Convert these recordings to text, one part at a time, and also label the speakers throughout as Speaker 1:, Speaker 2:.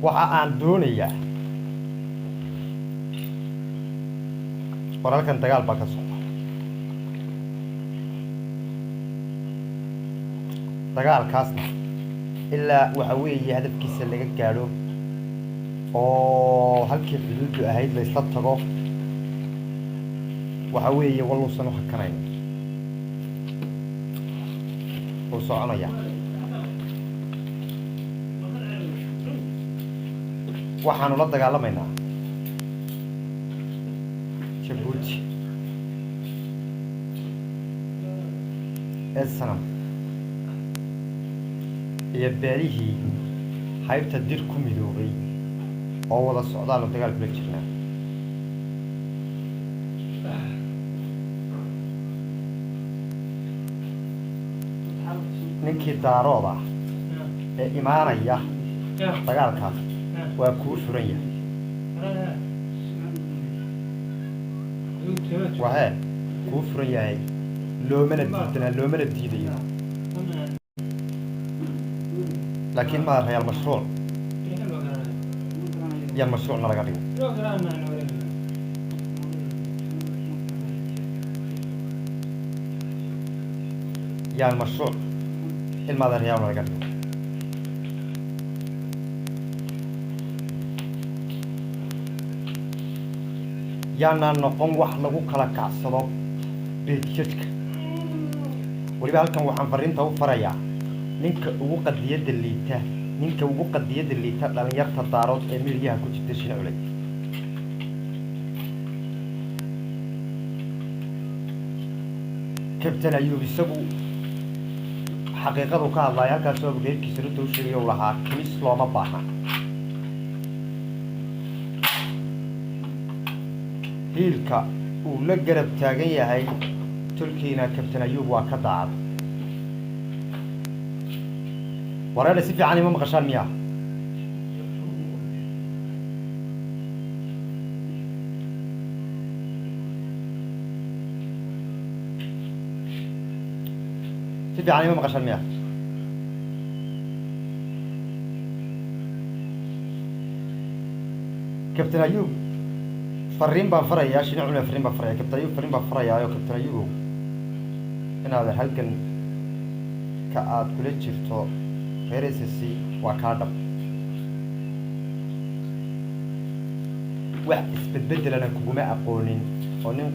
Speaker 1: waxa aan doonayaa wararkan dagaal baa ka socda dagaalkaasna ilaa waxa weeye hadafkiisa laga gaadho oo halkii xuduudu ahayd la isla tago waxa weeye waluusan u hakanayn oo soconaya waxaanu la dagaalamaynaa Djibouti Sanam iyo beelihii haybta dir ku midoobay oo wada socdaan oo dagaal kula jirnaa ninkii daarooda ee imaanaya dagaalkaas waa kuu furan yahay وهاي كفر ياهي لو من الديدنا لكن ما هي المشروع يا المشروع نرجع يا المشروع الماذا هي نرجع yaana noqon wax lagu kala kacsado beedjadka waliba halkan waxaan fariinta u farayaa ninka ugu qadiyada liita dhalinyarta daarood ee miyiga ku jirta shina culay kabtan ayuu isagu xaqiiqadu ka hadlay halkaas oo geedkiisa runta u sheegay lahaa kimis looma baahna hiilka uu la garab taagan yahay turkiina kabtan ayuub waa ka daacad wareer si fiican ima maqashaan miyaa si fiican ima maqashaan miyaa kabtan ayuub فرين بفريا شنو عمله فرين بفريا كبتايو فرين بفريا يا كبتايو أنا هذا هلكن كأد كل شفتو هرسسي وكادم واحد بدل أنا كوجماء أقولين ونن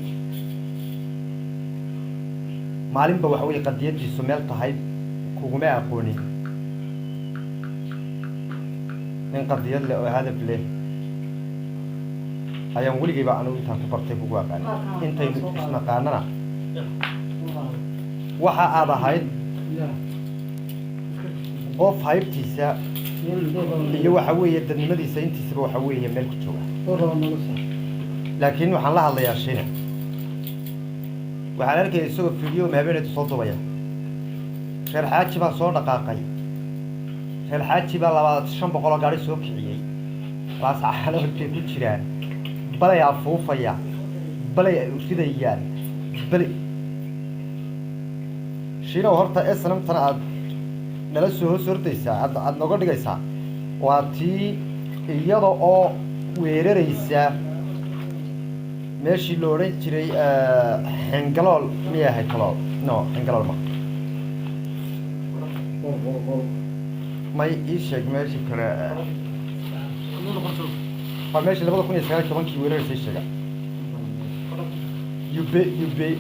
Speaker 1: معلم بوحوي قد يجي سميل طهيب كوجماء أقولين من قد يلا هذا بليه ayaan weligiiba anigu intaan ku bartay bugu aqaan intaynu isnaqaanana waxa aad ahayd qof haybtiisa iyo waxa weeye dadnimadiisa intiisaba waxa weeye meel ku jooga laakiin waxaan la hadlayaa shina waxaan arkay isagoo video habeenayd soo dubaya reer xaaji baa soo dhaqaaqay reer xaaji baa 500 gaari soo kiciyay waas xaalada ku jiraan بلي عفوفيا بلي وكذا بلي شينا وهرتا اسلام تنا نلسو سورتيسا عاد نوغو دغيسا واتي iyada oo weeraraysa meeshii loo oran jiray hangalool miyahay kalool no hangalool ma ii sheeg meeshii kale فماشي لبضة كوني سكالك طبعاً كي ويرر سيشتغل يبي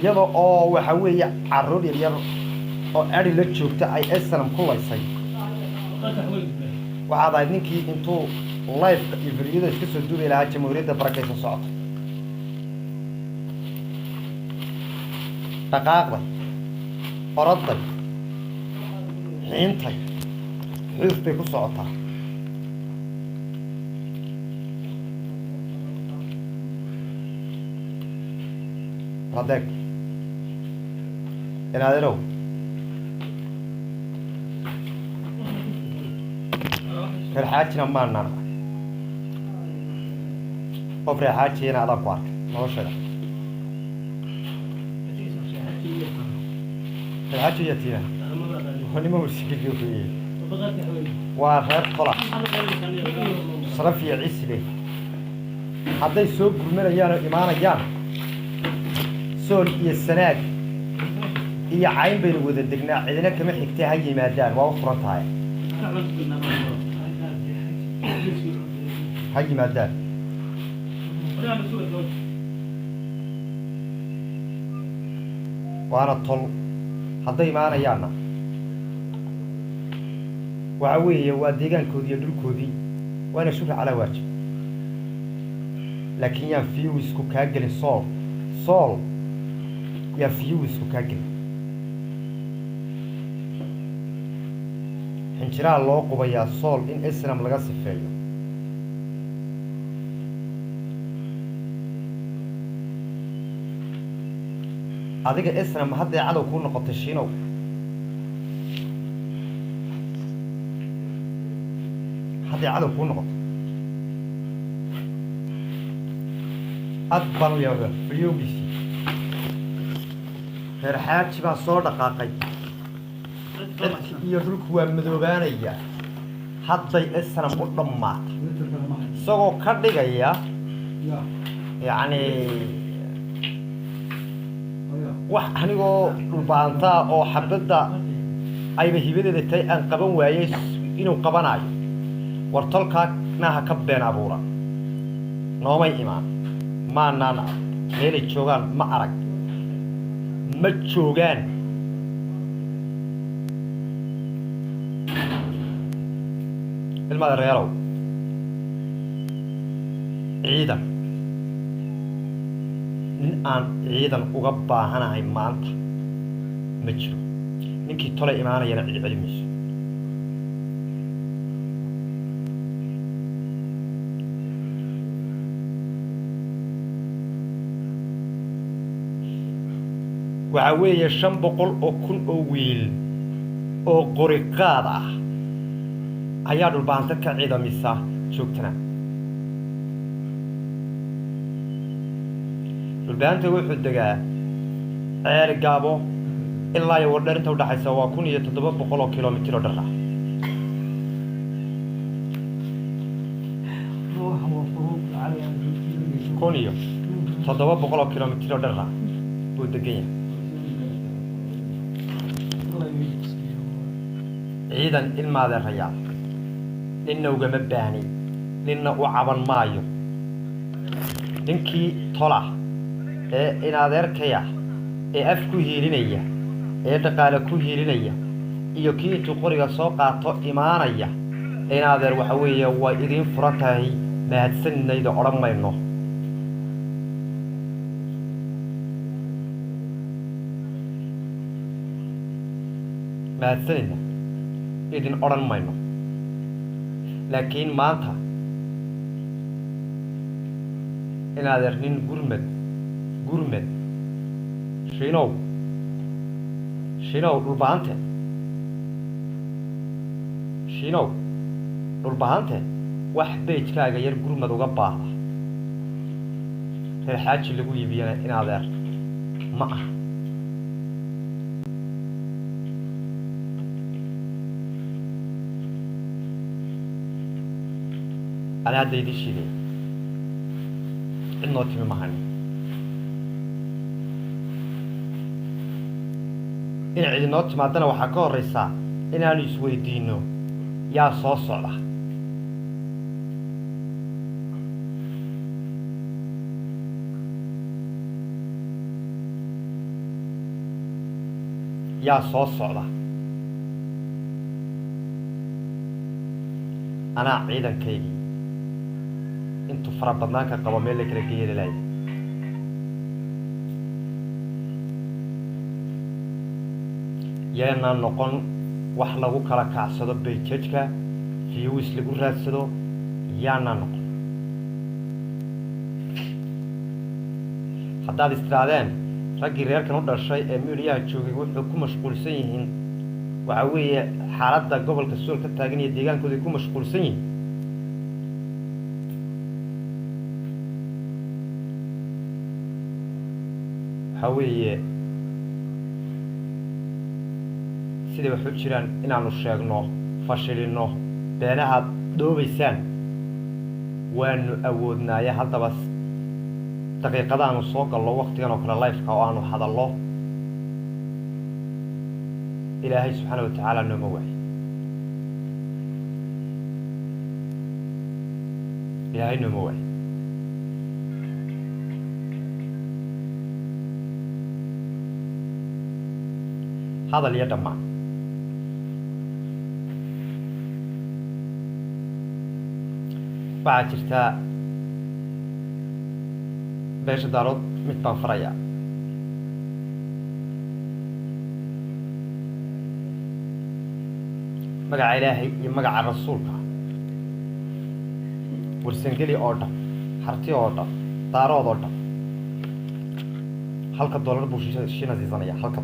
Speaker 1: يلا وحوي عرور يرير أو أري لتشوفت أي أسلم كل شيء وهذا إنكي أنتو لايف الفيديو ده اسكسر دوري لها جمهورية بركة الصعد دقائق أردت حينتي حيث بيكو صعدها هذاك أنا هذا لو الحاجة ما نعرف وفي حاجة هنا على قارك ما هو شيء الحاجة يتينا هني ما وش كيف وغير طلع صرف يعيس ليه هذا يسوق من أيام إيمان أيام سول يسناك هي عين بين وذا الدقناع عندنا كم حكتي هاي مادان وأخرت هاي مادان وأنا طل هذا إيمان أيامنا وعويه وديجان كودي يدل كودي وأنا أشوف على وجه لكن يا فيوس كوكاجل صول يا فيوس كوكاجل حنشرا الله قبيا صول إن إسلام لغا سفيو هذيك إسلام هذا عدو كون قطشينو هذا عدو كون قط أكبر يا فيوبيسي فرحات شبه صور دقاقي يدرك هو مذوبانية حتى يأسنا مطمات سوى كردقية يعني وحنيقو البانتا أو حبدا أي بهيبيدي دتاي أن قبان وايس إنو قباناي wartalka naha ka been abuura noomay imaan maanaan meelay joogaan ma arag ma joogaan ilmaada reerow ciidan nin aan ciidan uga baahanahay maanta ma jiro ninkii tole imaanayana cid celimayso وعوية 500 أو كل أويل أو قرقادة أياد البانتا كعيدا ميسا شوكتنا البانتا وحد دقاء عيال قابو إلا يوردر انتو دحي سوا كون يتدبب 100 كيلومتر درع كونيو تدبب 100 كيلومتر درع بودقية ciidan ilmaada rayaa ninna ugama baahni ninna u caban maayo ninkii tola ee inadeerkaya ee af ku hiilinaya ee dhaqaale ku hiilinaya iyo kii intuu qoriga soo qaato imaanaya inadeer waxa weeye waa idin furan tahay mahadsanidayda odhan mayno mahadsanidna idin odhan mayno laakiin maanta inaadeer nin gurmed shinow dhulbahante wax beejkaaga yar gurmad uga baahda reer xaaji lagu iibiyana inaadeer ma ah أنا هذا يدشي لي إنه تبي مهني إن عيد النوت ما دنا وحكوا الرئيسة إن أنا يسوي دينه يا صوصلة يا صوصلة أنا عيدا كيدي intu fara badnaanka qabo meel la kala geeyay leeyahay yeena noqon wax lagu kala kacsado beejajka views lagu raadsado yaana noqon haddaad istiraadeen raggii reerkan u dhashay ee miidiyaha joogay wuxuu ku mashquulsan yihiin waxa weeye xaaladda gobolka Sool ka taagan iyo deegaankooda ku mashquulsan yihiin hawiye sidii wax u jiraan inaanu sheegno fashilino beenaha dhoobaysaan waanu awoodnaaye haddaba daqiiqadaanu soo gallo waqtigan oo kale lifeka oo aanu hadallo ilaahay subxaana wa tacaala nooma waayo ilaahay nooma waayo hadal iyo dhammaan waxaa jirtaa beesha daarood mid baan farayaa magaca ilaahay iyo magaca rasuulka warsangeli oo dhan harti oo dhan daarood oo dhan halka dollar buu shina siisanaya halka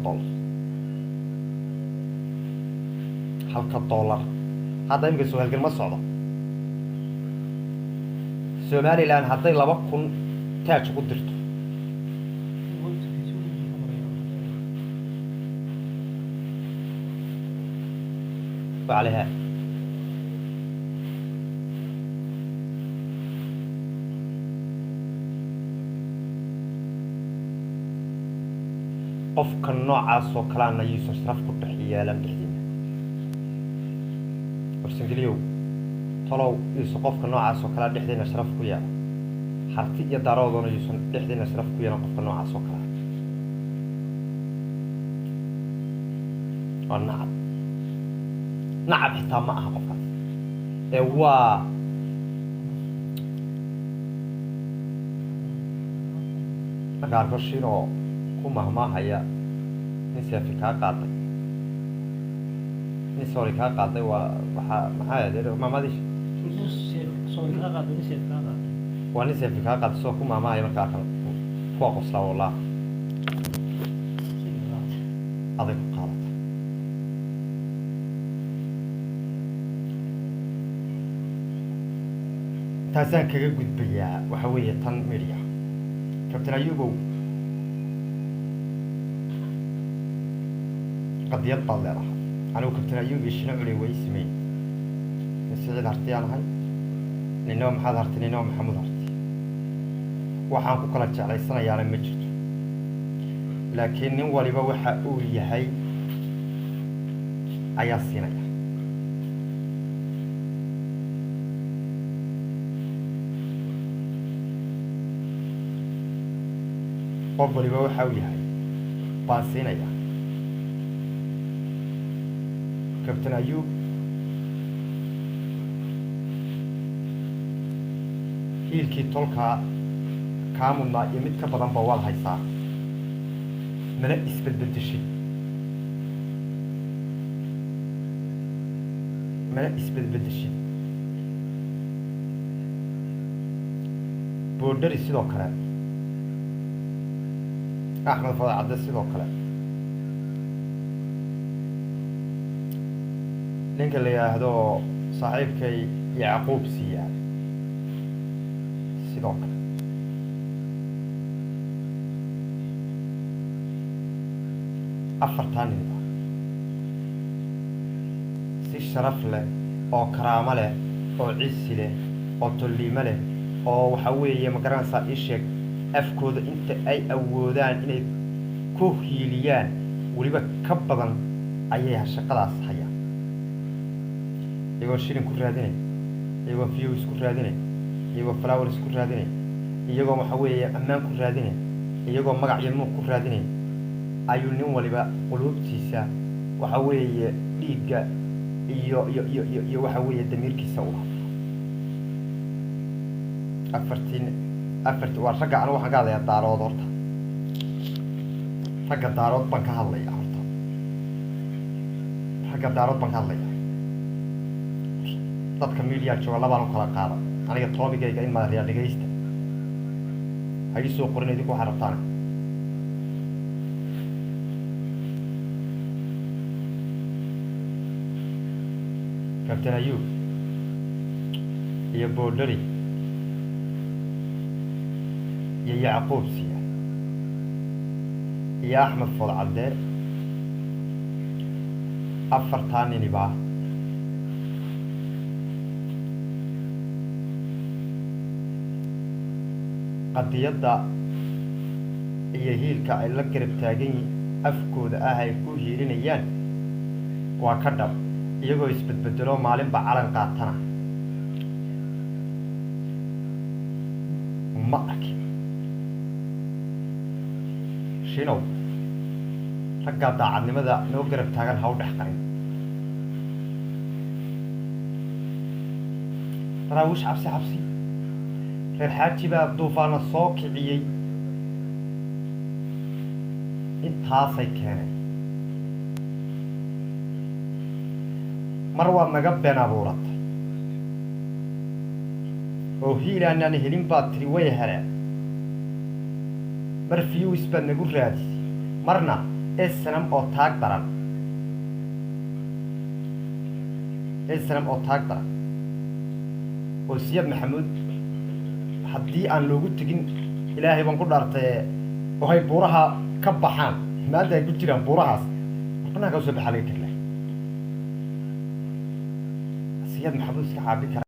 Speaker 1: dollar hadda imika soo halgan ma socdo Somaliland hadday 2,000 taaj ku dirto عليها qofka noocaas oo kale aan ayuu sharaf ku dhaxiyaalan dhixdiina warsangeliyow talow isu qofka noocaas oo kale dhixdiina sharaf ku yaala harti iyo daaroodona yuusan dhixdiina sharaf ku yeelan qofka noocaas oo kale oo nacab xitaa ma aha qofkaas ee waa agaarkoshinoo ku mahmaahaya nin seefi kaa qaaday nin soori kaa qaaday waa waxaa maxaa yahdee maamadiisha waa nin seefi kaa qaaday soo ku mahmaahaya markaa kan kuwa qoslaa wallah aday ku qaadata taasaan kaga gudbayaa waxa weeye tan media kabtan ayubow qadiyad baad leedahay anigu kabtan ayub iyo shina culey way sameyn siciid hartiyaan ahay ninaba maxaad harti ninaba maxamuud harti waxaan ku kala jeclaysanayaana ma jirto laakiin nin waliba waxa uu yahay ayaa siinaya qof waliba waxa uu yahay baan siinaya kabtan ayub hiilkii tolkaa kaa mudnaa iyo mid ka badanba waad haysaa mana isbedbedeshid boodhari sidoo kale axmed fadal cadde sidoo kale ninka la yidhaahdo saaxiibkay yacquub siiyaa sidoo kale afartaa ninba si sharaf leh oo karaamo leh oo cisi leh oo tolliimo leh oo waxa weeye ma garanaysaa ii sheeg afkooda inta ay awoodaan inay ku hiiliyaan weliba ka badan ayay shaqadaas hayaan iyagoo shilin ku raadinay iyagoo views ku raadinay iyagoo flowers ku raadinay iyagoo waxa weeye ammaan ku raadinay iyagoo magac iyo muuq ku raadinay ayuu nin waliba quluubtiisa waxa weeye dhiigga iyo waxa weeye damiirkiisa u lahaa afartii waa ragga anigu waxaan ka hadlayaa daarood horta ragga daarood baan ka hadlaya horta ragga daarood baan ka hadlaya dadka media jooga labaan u kala qaada aniga toobigayga in maariyaa dhegaysta ha ii soo qorin idinku waxaad rabtaan kabtan ayub iyo boodhari iyo yacquub siya iyo axmed fadal cadde afartaa niniba qadiyadda iyo hiilka ay la garab taagan yihiin afkooda ah ay ku hiilinayaan waa ka dhab iyagoo isbedbedelo maalinba calan qaatana ma arkin shinow raggaa daacadnimada noo garab taagan ha u dhex qarin daraawiish cabsi reer xaaji baa duufaana soo kiciyey intaasay keeneen mar waad naga been abuuratay oo hiilaanaan helin baad tiri way heleen mar fiyuis baad nagu raadisay marna esanam oo taag daran oo Siyaad Maxamuud haddii aan loogu tegin ilaahay baan ku dhaartay oo hay buuraha ka baxaan maanta ay ku jiraan buurahaas markana ka soo baxay Siyaad Maxamuud iska caabi kara